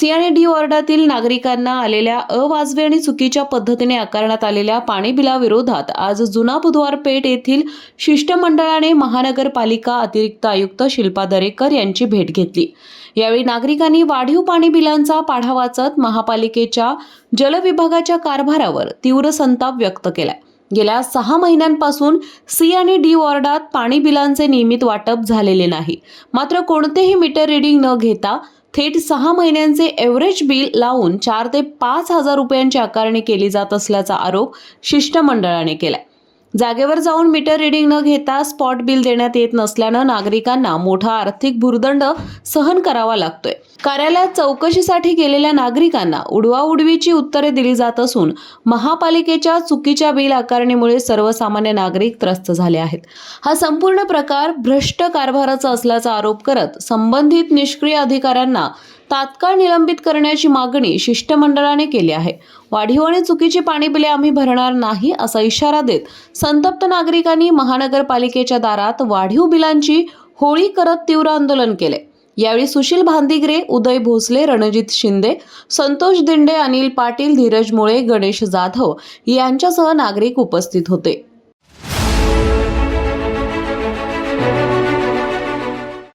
C आणि D वॉर्डातील नागरिकांना आलेल्या अवाजवी आणि चुकीच्या पद्धतीने आकारण्यात आलेल्या पाणी बिलाविरोधात आज जुना बुधवार पेठ येथील शिष्टमंडळाने महानगरपालिका अतिरिक्त आयुक्त शिल्पा दरेकर यांची भेट घेतली। यावेळी नागरिकांनी वाढीव पाणी बिलांचा पाढा वाचत महापालिकेच्या जलविभागाच्या कारभारावर तीव्र संताप व्यक्त केला। गेल्या 6 महिन्यांपासून सी आणि डी वॉर्डात पाणी बिलांचे नियमित वाटप झालेले नाही। मात्र कोणतेही मीटर रीडिंग न घेता थेट 6 महिन्यांचे एव्हरेज बिल लावून 4 ते 5 हजार रुपयांची आकारणी केली जात असल्याचा आरोप शिष्टमंडळाने केला। जागेवर जाऊन मीटर रीडिंग न घेता स्पॉट बिल देण्यात येत नसल्यानं नागरिकांना मोठा आर्थिक भुर्दंड सहन करावा लागतोय। कार्यालयात चौकशीसाठी गेलेल्या नागरिकांना उडवाउडवीची उत्तरे दिली जात असून महापालिकेच्या चुकीच्या बिल आकारणीमुळे सर्वसामान्य नागरिक त्रस्त झाले आहेत। हा संपूर्ण प्रकार भ्रष्ट कारभाराचा असल्याचा आरोप करत संबंधित निष्क्रिय अधिकाऱ्यांना तात्काळ निलंबित करण्याची मागणी शिष्टमंडळाने केली आहे। वाढीव आणि चुकीची पाणी बिले आम्ही भरणार नाही असा इशारा देत संतप्त नागरिकांनी महानगरपालिकेच्या दारात वाढीव बिलांची होळी करत तीव्र आंदोलन केले। यावेळी सुशील भांदिगरे, उदय भोसले, रणजित शिंदे, संतोष दिंडे, अनिल पाटील, धीरज मुळे, गणेश जाधव यांच्यासह नागरिक उपस्थित होते।